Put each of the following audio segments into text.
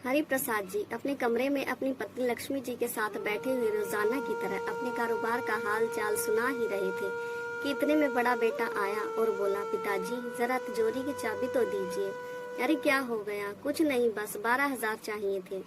हरि प्रसाद जी अपने कमरे में अपनी पत्नी लक्ष्मी जी के साथ बैठे हुए रोजाना की तरह अपने कारोबार का हाल चाल सुना ही रहे थे कि इतने में बड़ा बेटा आया और बोला, पिताजी जरा तिजोरी की चाबी तो दीजिए। अरे क्या हो गया? कुछ नहीं, बस 12,000 चाहिए थे।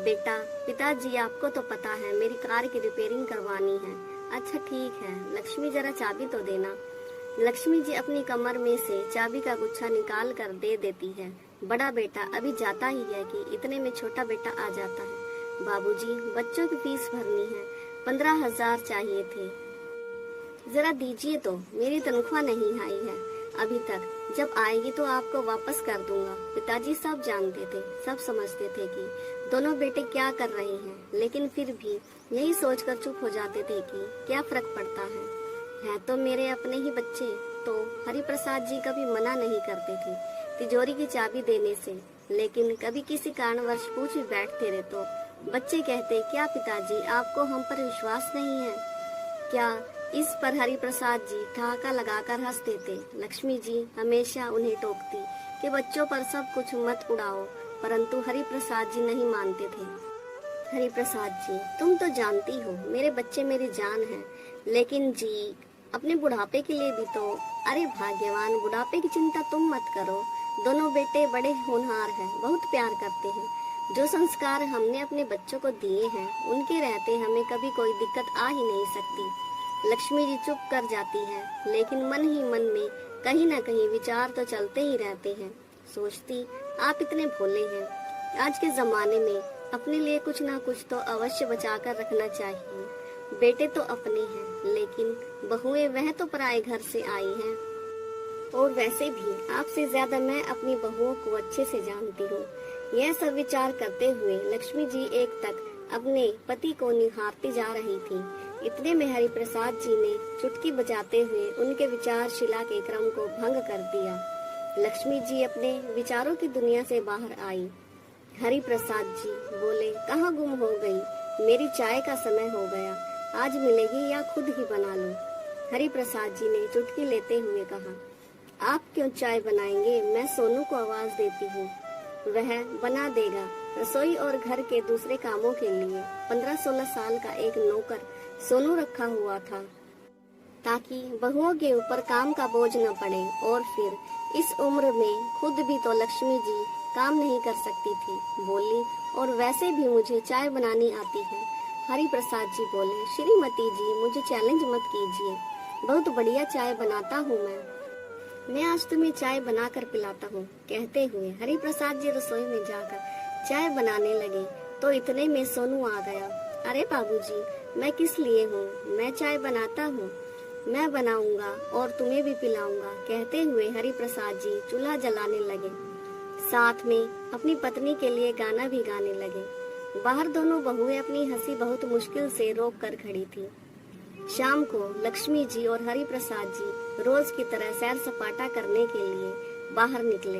बेटा, पिताजी आपको तो पता है मेरी कार की रिपेयरिंग करवानी है। अच्छा ठीक है, लक्ष्मी जरा चाबी तो देना। लक्ष्मी जी अपनी कमर में से चाबी का गुच्छा निकाल कर दे देती है। बड़ा बेटा अभी जाता ही है कि इतने में छोटा बेटा आ जाता है। बाबूजी, बच्चों की फीस भरनी है, 15,000 चाहिए थे। जरा दीजिए तो, मेरी तनख्वाह नहीं आई है अभी तक, जब आएगी तो आपको वापस कर दूंगा। पिताजी सब जानते थे, सब समझते थे कि दोनों बेटे क्या कर रहे हैं, लेकिन फिर भी यही सोचकर चुप हो जाते थे कि क्या फर्क पड़ता है तो मेरे अपने ही बच्चे। तो हरि प्रसाद जी कभी मना नहीं करते थे तिजोरी की चाबी देने से, लेकिन कभी किसी कारणवश पूछ भी बैठते रहे तो बच्चे कहते, क्या पिताजी आपको हम पर विश्वास नहीं है क्या? इस पर हरि प्रसाद जी ठहाका लगाकर हंस देते। लक्ष्मी जी हमेशा उन्हें टोकती कि बच्चों पर सब कुछ मत उड़ाओ, परंतु हरि प्रसाद जी नहीं मानते थे। हरि प्रसाद जी, तुम तो जानती हो मेरे बच्चे मेरी जान हैं, लेकिन जी अपने बुढ़ापे के लिए भी तो। अरे भाग्यवान, बुढ़ापे की चिंता तुम मत करो, दोनों बेटे बड़े होनहार हैं, बहुत प्यार करते हैं। जो संस्कार हमने अपने बच्चों को दिए हैं उनके रहते हमें कभी कोई दिक्कत आ ही नहीं सकती। लक्ष्मी जी चुप कर जाती है, लेकिन मन ही मन में कहीं न कहीं विचार तो चलते ही रहते हैं। सोचती, आप इतने भोले हैं, आज के जमाने में अपने लिए कुछ ना कुछ तो अवश्य बचा कर रखना चाहिए। बेटे तो अपने हैं, लेकिन बहुएं वह तो पराए घर से आई हैं। और वैसे भी आपसे ज्यादा मैं अपनी बहुओं को अच्छे से जानती हूँ। यह सब विचार करते हुए लक्ष्मी जी एक तक अपने पति को निहारती जा रही थी। इतने में हरि प्रसाद जी ने चुटकी बजाते हुए उनके विचारशिला के क्रम को भंग कर दिया। लक्ष्मी जी अपने विचारों की दुनिया से बाहर आई। हरि प्रसाद जी बोले, कहाँ गुम हो गई? मेरी चाय का समय हो गया, आज मिलेगी या खुद ही बना लूं? हरि प्रसाद जी ने चुटकी लेते हुए कहा, आप क्यों चाय बनाएंगे? मैं सोनू को आवाज देती हूँ, वह बना देगा। रसोई और घर के दूसरे कामों के लिए 15-16 साल का एक नौकर सोनू रखा हुआ था, ताकि बहुओं के ऊपर काम का बोझ न पड़े। और फिर इस उम्र में खुद भी तो लक्ष्मी जी काम नहीं कर सकती थी। बोली, और वैसे भी मुझे चाय बनानी आती है। हरि प्रसाद जी बोले, श्रीमती जी मुझे चैलेंज मत कीजिए, बहुत बढ़िया चाय बनाता हूँ मैं आज तुम्हें चाय बनाकर पिलाता हूँ। कहते हुए हरि प्रसाद जी रसोई में जाकर चाय बनाने लगे तो इतने में सोनू आ गया। अरे बाबूजी, मैं किस लिए हूँ? मैं चाय बनाता हूँ, मैं बनाऊंगा और तुम्हें भी पिलाऊंगा। कहते हुए हरि प्रसाद जी चूल्हा जलाने लगे, साथ में अपनी पत्नी के लिए गाना भी गाने लगे। बाहर दोनों बहुएं अपनी हंसी बहुत मुश्किल से रोक कर खड़ी थी। शाम को लक्ष्मी जी और हरि प्रसाद जी रोज की तरह सैर सपाटा करने के लिए बाहर निकले।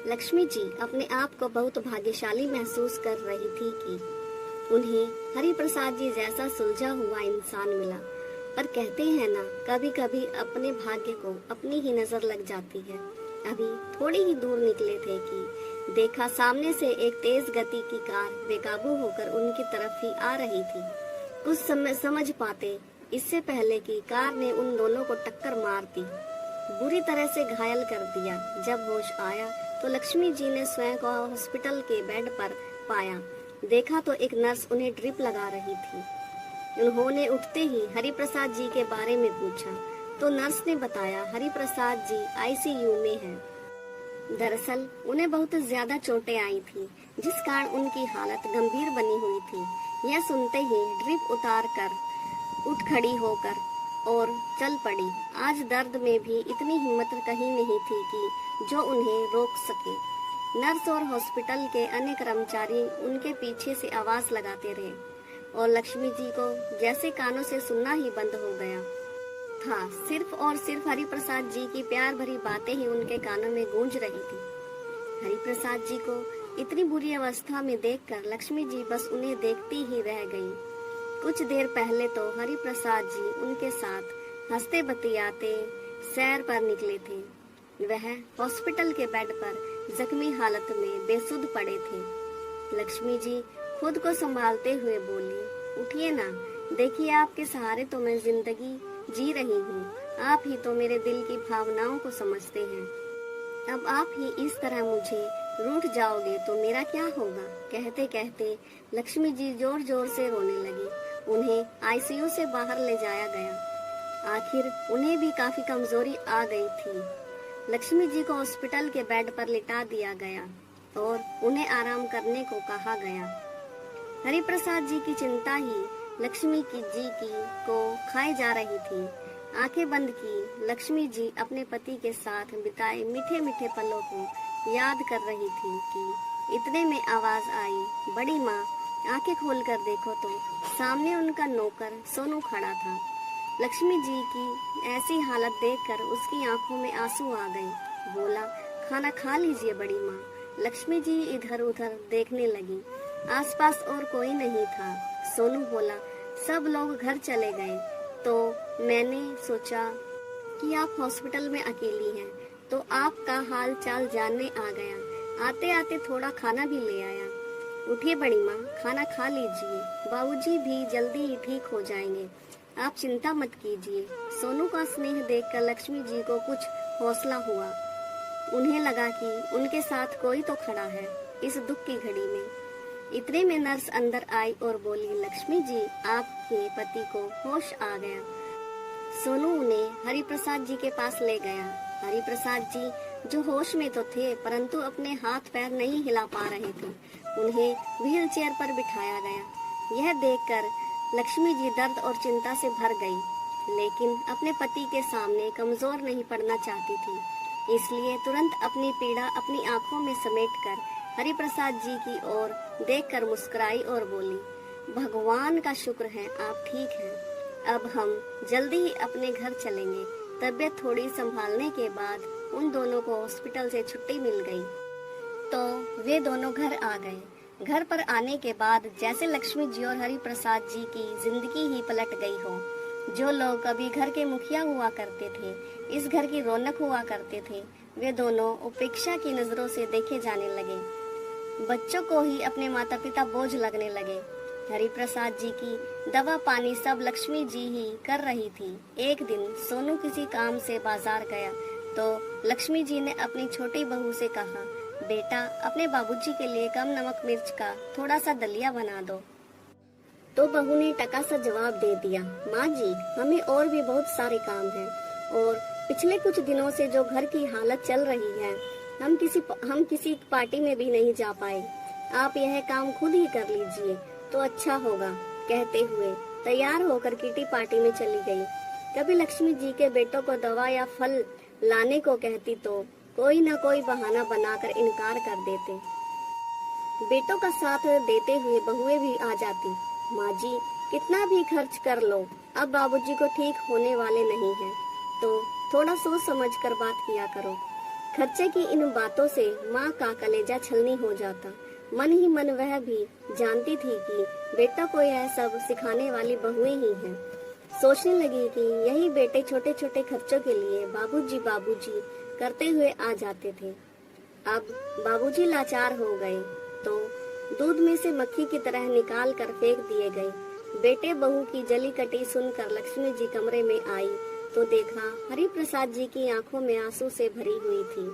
लक्ष्मी जी अपने आप को बहुत भाग्यशाली महसूस कर रही थी कि उन्हें हरि प्रसाद जी जैसा सुलझा हुआ इंसान मिला। पर कहते हैं ना, कभी कभी अपने भाग्य को अपनी ही नजर लग जाती है। अभी थोड़ी ही दूर निकले थे कि देखा सामने से एक तेज गति की कार बेकाबू होकर उनकी तरफ ही आ रही थी। कुछ समय समझ पाते इससे पहले कि कार ने उन दोनों को टक्कर मार दी, बुरी तरह से घायल कर दिया। जब होश आया तो लक्ष्मी जी ने स्वयं को हॉस्पिटल के बेड पर पाया। देखा तो एक नर्स उन्हें ड्रिप लगा रही थी। उन्होंने उठते ही हरि प्रसाद जी के बारे में पूछा तो नर्स ने बताया, हरि प्रसाद जी आईसीयू में हैं। दरअसल उन्हें बहुत ज्यादा चोटें आई थी, जिस कारण उनकी हालत गंभीर बनी हुई थी। यह सुनते ही ड्रिप उतार कर उठ खड़ी होकर और चल पड़ी। आज दर्द में भी इतनी हिम्मत कहीं नहीं थी कि जो उन्हें रोक सके। नर्स और हॉस्पिटल के अन्य कर्मचारी उनके पीछे से आवाज लगाते रहे और लक्ष्मी जी को जैसे कानों से सुनना ही बंद हो गया था। सिर्फ और सिर्फ हरि प्रसाद जी की प्यार भरी बातें ही उनके कानों में गूंज रही थी। हरि प्रसाद जी को इतनी बुरी अवस्था में देखकर लक्ष्मी जी बस उन्हें देखती ही रह गई। कुछ देर पहले तो हरि प्रसाद जी उनके साथ हंसते बतियाते सैर पर निकले थे। वह हॉस्पिटल के बेड पर जख्मी हालत में बेसुध पड़े थे। लक्ष्मी जी खुद को संभालते हुए बोली, उठिए ना, देखिए आपके सहारे तो मैं जिंदगी जी रही हूँ। आप ही तो मेरे दिल की भावनाओं को समझते हैं। अब आप ही इस तरह मुझे रूठ जाओगे तो मेरा क्या होगा। कहते कहते लक्ष्मी जी जोर जोर से रोने लगी। उन्हें आईसीयू से बाहर ले जाया गया। आखिर उन्हें भी काफी कमजोरी आ गई थी। लक्ष्मी जी को हॉस्पिटल के बेड पर लिटा दिया गया और उन्हें आराम करने को कहा गया। हरिप्रसाद जी की चिंता ही लक्ष्मी जी को खाई जा रही थी। आंखें बंद की लक्ष्मी जी अपने पति के साथ बिताए मीठे मीठे पलों को याद कर रही थी कि इतने में आवाज आई, बड़ी माँ आंखें खोलकर देखो तो सामने उनका नौकर सोनू खड़ा था। लक्ष्मी जी की ऐसी हालत देखकर उसकी आंखों में आंसू आ गए। बोला, खाना खा लीजिए बड़ी माँ। लक्ष्मी जी इधर उधर देखने लगी। आसपास और कोई नहीं था। सोनू बोला, सब लोग घर चले गए तो मैंने सोचा कि आप हॉस्पिटल में अकेली हैं तो आपका हाल चाल जानने आ गया। आते आते थोड़ा खाना भी ले आया। उठिए बड़ी माँ, खाना खा लीजिए, बाबूजी भी जल्दी ही ठीक हो जाएंगे, आप चिंता मत कीजिए। सोनू का स्नेह देखकर लक्ष्मी जी को कुछ हौसला हुआ। उन्हें लगा कि उनके साथ कोई तो खड़ा है इस दुख की घड़ी में। इतने में नर्स अंदर आई और बोली, लक्ष्मी जी आपके पति को होश आ गया। सोनू उन्हें हरिप्रसाद जी के पास ले गया। हरिप्रसाद जी जो होश में तो थे परंतु अपने हाथ पैर नहीं हिला पा रहे थे। उन्हें व्हील चेयर पर बिठाया गया। यह देखकर लक्ष्मी जी दर्द और चिंता से भर गई, लेकिन अपने पति के सामने कमजोर नहीं पड़ना चाहती थी। इसलिए तुरंत अपनी पीड़ा अपनी आंखों में समेटकर हरिप्रसाद जी की ओर देखकर मुस्कुराई और बोली, भगवान का शुक्र है आप ठीक हैं। अब हम जल्दी ही अपने घर चलेंगे। तबीयत थोड़ी संभालने के बाद उन दोनों को हॉस्पिटल से छुट्टी मिल गई तो वे दोनों घर आ गए। घर पर आने के बाद जैसे लक्ष्मी जी और हरिप्रसाद जी की जिंदगी ही पलट गई हो। जो लोग कभी घर के मुखिया हुआ करते थे, इस घर की रौनक हुआ करते थे, वे दोनों उपेक्षा की नजरों से देखे जाने लगे। बच्चों को ही अपने माता पिता बोझ लगने लगे। हरिप्रसाद जी की दवा पानी सब लक्ष्मी जी ही कर रही थी। एक दिन सोनू किसी काम से बाजार गया तो लक्ष्मी जी ने अपनी छोटी बहू से कहा, बेटा अपने बाबूजी के लिए कम नमक मिर्च का थोड़ा सा दलिया बना दो। तो बहू ने टका सा जवाब दे दिया, माँ जी हमें और भी बहुत सारे काम हैं और पिछले कुछ दिनों से जो घर की हालत चल रही है हम किसी पार्टी में भी नहीं जा पाए। आप यह काम खुद ही कर लीजिए तो अच्छा होगा। कहते हुए तैयार होकर किटी पार्टी में चली गई। कभी लक्ष्मी जी के बेटों को दवा या फल लाने को कहती तो कोई न कोई बहाना बनाकर इनकार कर देते। बेटों का साथ देते हुए बहुएं भी आ जाती। माँ जी कितना भी खर्च कर लो, अब बाबूजी को ठीक होने वाले नहीं हैं, तो थोड़ा सोच समझ कर बात किया करो। खर्चे की इन बातों से माँ का कलेजा छलनी हो जाता। मन ही मन वह भी जानती थी कि बेटा को यह सब सिखाने वाली बहुएं ही हैं। सोचने लगी कि यही बेटे छोटे छोटे खर्चों के लिए बाबूजी बाबूजी करते हुए आ जाते थे। अब बाबूजी लाचार हो गए तो दूध में से मक्खी की तरह निकाल कर फेंक दिए गए। बेटे बहू की जली कटी सुनकर लक्ष्मी जी कमरे में आई तो देखा हरिप्रसाद जी की आंखों में आंसू से भरी हुई थी।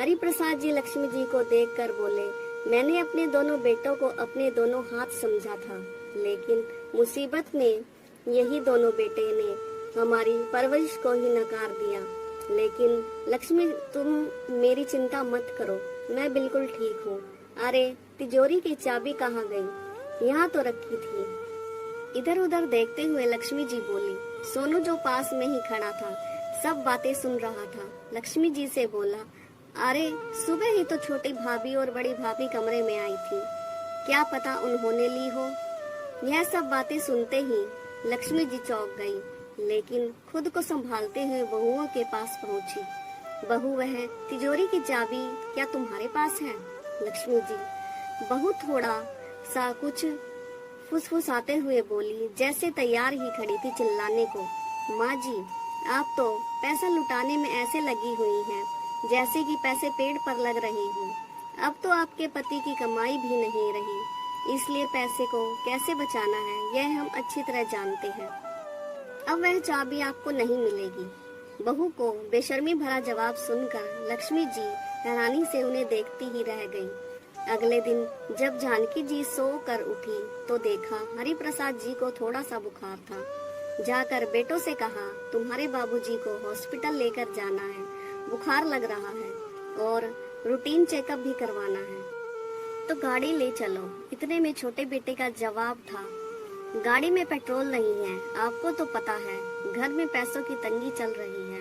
हरिप्रसाद जी लक्ष्मी जी को देखकर बोले, मैंने अपने दोनों बेटों को अपने दोनों हाथ समझा था, लेकिन मुसीबत में यही दोनों बेटे ने हमारी परवरिश को ही नकार दिया। लेकिन लक्ष्मी तुम मेरी चिंता मत करो, मैं बिल्कुल ठीक हूँ। अरे तिजोरी की चाबी कहाँ गई? यहाँ तो रखी थी। इधर उधर देखते हुए लक्ष्मी जी बोली। सोनू जो पास में ही खड़ा था सब बातें सुन रहा था। लक्ष्मी जी से बोला, अरे सुबह ही तो छोटी भाभी और बड़ी भाभी कमरे में आई थी, क्या पता उन्होंने ली हो। यह सब बातें सुनते ही लक्ष्मी जी चौंक गई, लेकिन खुद को संभालते हुए बहुओं के पास पहुंची। बहू वह तिजोरी की चाबी क्या तुम्हारे पास है? लक्ष्मी जी बहू थोड़ा सा कुछ फुसफुसाते हुए बोली, जैसे तैयार ही खड़ी थी चिल्लाने को। माँ जी आप तो पैसा लुटाने में ऐसे लगी हुई हैं जैसे कि पैसे पेड़ पर लग रही हूँ। अब तो आपके पति की कमाई भी नहीं रही, इसलिए पैसे को कैसे बचाना है यह हम अच्छी तरह जानते हैं। अब वह चाबी आपको नहीं मिलेगी। बहू को बेशर्मी भरा जवाब सुनकर लक्ष्मी जी हैरानी से उन्हें देखती ही रह गई। अगले दिन जब जानकी जी सो कर उठी तो देखा हरि प्रसाद जी को थोड़ा सा बुखार था। जाकर बेटों से कहा, तुम्हारे बाबूजी को हॉस्पिटल लेकर जाना है, बुखार लग रहा है और रूटीन चेकअप भी करवाना है, तो गाड़ी ले चलो। इतने में छोटे बेटे का जवाब था, गाड़ी में पेट्रोल नहीं है, आपको तो पता है घर में पैसों की तंगी चल रही है,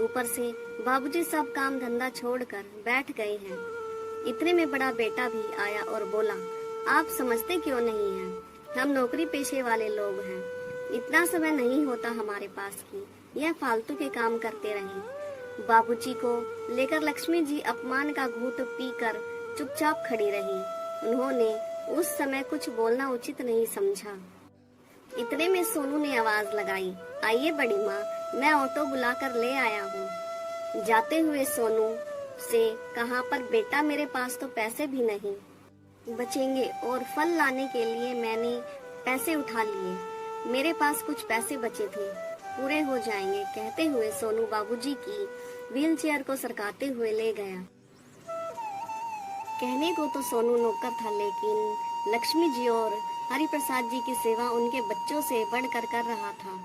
ऊपर से बाबूजी सब काम धंधा छोड़कर बैठ गए हैं। इतने में बड़ा बेटा भी आया और बोला, आप समझते क्यों नहीं हैं, हम नौकरी पेशे वाले लोग हैं, इतना समय नहीं होता हमारे पास की यह फालतू के काम करते रहें। बाबूजी को लेकर लक्ष्मी जी अपमान का घूंट पीकर चुपचाप खड़ी रही। उन्होंने उस समय कुछ बोलना उचित नहीं समझा। इतने में सोनू ने आवाज लगाई, आइए बड़ी माँ, मैं ऑटो बुलाकर ले आया हूँ। जाते हुए सोनू से कहा, पर बेटा मेरे पास तो पैसे भी नहीं बचेंगे और फल लाने के लिए मैंने पैसे उठा लिए, मेरे पास कुछ पैसे बचे थे, पूरे हो जाएंगे। कहते हुए सोनू बाबूजी की व्हीलचेयर को सरकाते हुए ले गया। कहने को तो सोनू नौकर था, लेकिन लक्ष्मी जी और हरि प्रसाद जी की सेवा उनके बच्चों से बढ़कर कर रहा था।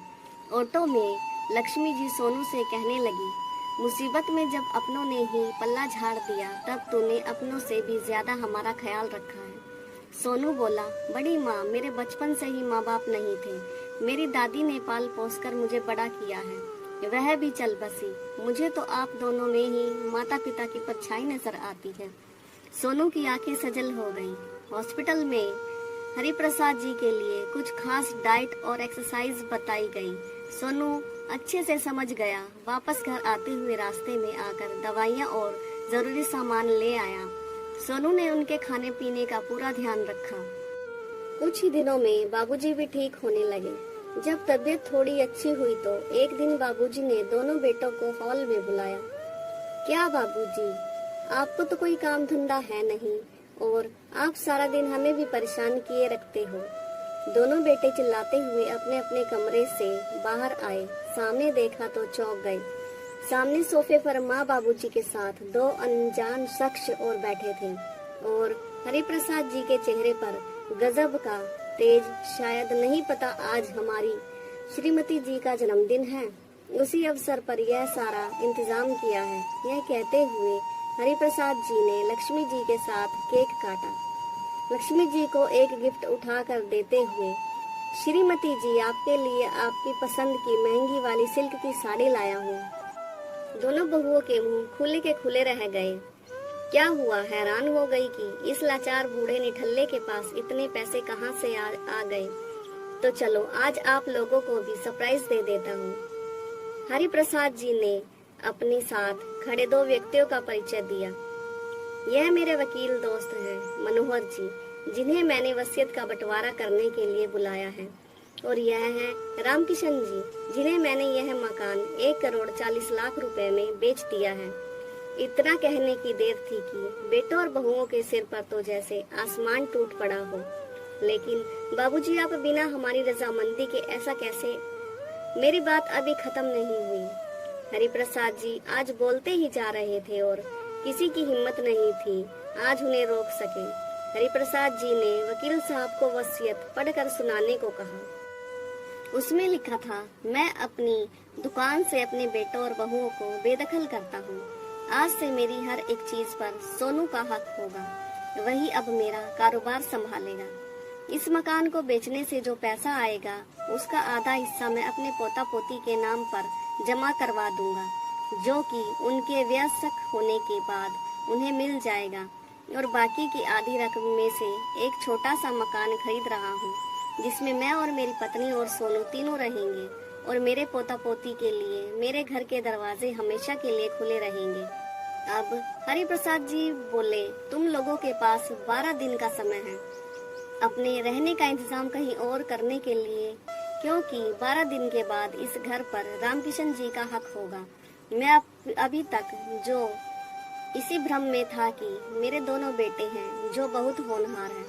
ऑटो में लक्ष्मी जी सोनू से कहने लगी, मुसीबत में जब अपनों ने ही पल्ला झाड़ दिया, तब तूने अपनों से भी ज्यादा हमारा ख्याल रखा है। सोनू बोला, बड़ी माँ, मेरे बचपन से ही माँ बाप नहीं थे, मेरी दादी ने पाल पोस कर मुझे बड़ा किया है, वह भी चल बसी, मुझे तो आप दोनों में ही माता पिता की परछाई नजर आती है। सोनू की आंखें सजल हो गईं। हॉस्पिटल में हरि प्रसाद जी के लिए कुछ खास डाइट और एक्सरसाइज बताई गई। सोनू अच्छे से समझ गया। वापस घर आते हुए रास्ते में आकर दवाइयाँ और जरूरी सामान ले आया। सोनू ने उनके खाने पीने का पूरा ध्यान रखा। कुछ ही दिनों में बाबूजी भी ठीक होने लगे। जब तबीयत थोड़ी अच्छी हुई तो एक दिन बाबूजी ने दोनों बेटों को हॉल में बुलाया। क्या बाबूजी, आपको तो कोई काम धंधा है नहीं और आप सारा दिन हमें भी परेशान किए रखते हो। दोनों बेटे चिल्लाते हुए अपने अपने कमरे से बाहर आए। सामने देखा तो चौंक गए। सामने सोफे पर माँ बाबूजी के साथ दो अनजान शख्स और बैठे थे और हरि प्रसाद जी के चेहरे पर गजब का तेज। शायद नहीं पता आज हमारी श्रीमती जी का जन्मदिन है, उसी अवसर पर यह सारा इंतजाम किया है। यह कहते हुए हरि प्रसाद जी ने लक्ष्मी जी के साथ केक काटा। लक्ष्मी जी को एक गिफ्ट उठाकर देते हुए, श्रीमती जी, आपके लिए आपकी पसंद की महंगी वाली सिल्क की साड़ी लाया हूँ। दोनों बहुओं के मुंह खुले के खुले रह गए। क्या हुआ, हैरान हो गई कि इस लाचार बूढ़े निठल्ले के पास इतने पैसे कहाँ से आ गए। तो चलो आज आप लोगों को भी सरप्राइज दे देता हूँ। हरि प्रसाद जी ने अपने साथ खड़े दो व्यक्तियों का परिचय दिया। यह मेरे वकील दोस्त हैं मनोहर जी, जिन्हें मैंने वसीयत का बंटवारा करने के लिए बुलाया है, और यह है रामकिशन जी, जिन्हें मैंने यह मकान 1,40,00,000 रुपए में बेच दिया है। इतना कहने की देर थी कि बेटों और बहुओं के सिर पर तो जैसे आसमान टूट पड़ा हो। लेकिन बाबूजी, आप बिना हमारी रजामंदी के ऐसा कैसे? मेरी बात अभी खत्म नहीं हुई। हरि प्रसाद जी आज बोलते ही जा रहे थे और किसी की हिम्मत नहीं थी आज उन्हें रोक सके। हरि प्रसाद जी ने वकील साहब को वसीयत पढ़कर सुनाने को कहा। उसमें लिखा था, मैं अपनी दुकान से अपने बेटों और बहुओं को बेदखल करता हूँ। आज से मेरी हर एक चीज पर सोनू का हक होगा, वही अब मेरा कारोबार संभालेगा। इस मकान को बेचने से जो पैसा आएगा उसका आधा हिस्सा मैं अपने पोता पोती के नाम पर जमा करवा दूंगा, जो कि उनके वयस्क होने के बाद उन्हें मिल जाएगा, और बाकी की आधी रकम में से एक छोटा सा मकान खरीद रहा हूँ, जिसमें मैं और मेरी पत्नी और सोनू तीनों रहेंगे, और मेरे पोता पोती के लिए मेरे घर के दरवाजे हमेशा के लिए खुले रहेंगे। अब हरि प्रसाद जी बोले, तुम लोगों के पास 12 दिन का समय है अपने रहने का इंतजाम कहीं और करने के लिए, क्योंकि 12 दिन के बाद इस घर पर रामकिशन जी का हक होगा। मैं अभी तक जो इसी भ्रम में था कि मेरे दोनों बेटे हैं जो बहुत होनहार हैं,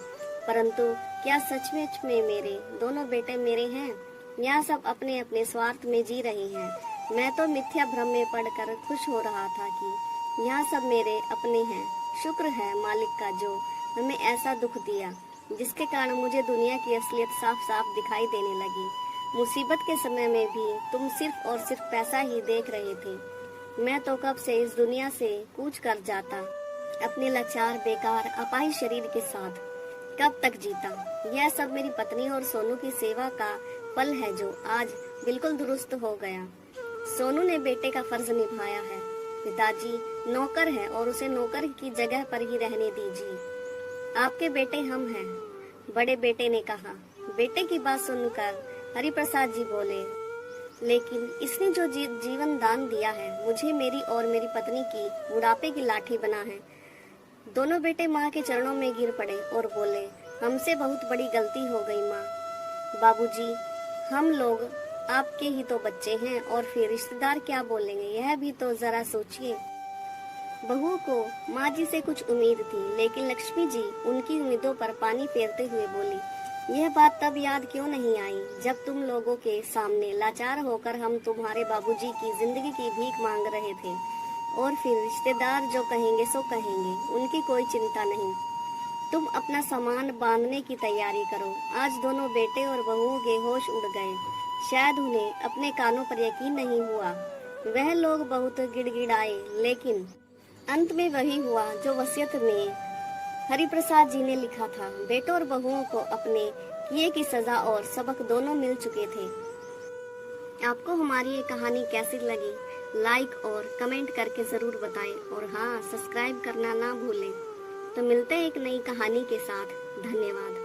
परंतु क्या सचमुच में मेरे दोनों बेटे मेरे हैं या सब अपने अपने स्वार्थ में जी रहे हैं। मैं तो मिथ्या भ्रम में पड़कर खुश हो रहा था कि यह सब मेरे अपने हैं। शुक्र है मालिक का जो हमें ऐसा दुख दिया जिसके कारण मुझे दुनिया की असलियत साफ साफ दिखाई देने लगी। मुसीबत के समय में भी तुम सिर्फ और सिर्फ पैसा ही देख रहे थे। मैं तो कब से इस दुनिया से कूच कर जाता, अपने लाचार बेकार अपाहिज शरीर के साथ कब तक जीता। यह सब मेरी पत्नी और सोनू की सेवा का फल है जो आज बिल्कुल दुरुस्त हो गया। सोनू ने बेटे का फर्ज निभाया है। पिताजी नौकर है और उसे नौकर की जगह पर ही रहने दीजिए। आपके बेटे हम हैं, बड़े बेटे ने कहा। बेटे की बात सुनकर हरिप्रसाद जी बोले, लेकिन इसने जो जीवन दान दिया है, मुझे मेरी और मेरी पत्नी की बुढ़ापे की लाठी बना है। दोनों बेटे माँ के चरणों में गिर पड़े और बोले, हमसे बहुत बड़ी गलती हो गई माँ। बाबूजी, हम लोग आपके ही तो बच्चे हैं और फिर रिश्तेदार क्या बोलेंगे, यह भी तो जरा सोचिए। बहू को माँ जी से कुछ उम्मीद थी, लेकिन लक्ष्मी जी उनकी उम्मीदों पर पानी फेरते हुए बोली, यह बात तब याद क्यों नहीं आई जब तुम लोगों के सामने लाचार होकर हम तुम्हारे बाबूजी की जिंदगी की भीख मांग रहे थे। और फिर रिश्तेदार जो कहेंगे सो कहेंगे, उनकी कोई चिंता नहीं। तुम अपना सामान बांधने की तैयारी करो। आज दोनों बेटे और बहुओं के होश उड़ गए। शायद उन्हें अपने कानों पर यकीन नहीं हुआ। वह लोग बहुत गिड़गिड़ाए, लेकिन अंत में वही हुआ जो वसीयत में हरिप्रसाद जी ने लिखा था। बेटों और बहुओं को अपने किए की सजा और सबक दोनों मिल चुके थे। आपको हमारी ये कहानी कैसी लगी, लाइक और कमेंट करके जरूर बताएं और हाँ, सब्सक्राइब करना ना भूलें। तो मिलते हैं एक नई कहानी के साथ। धन्यवाद।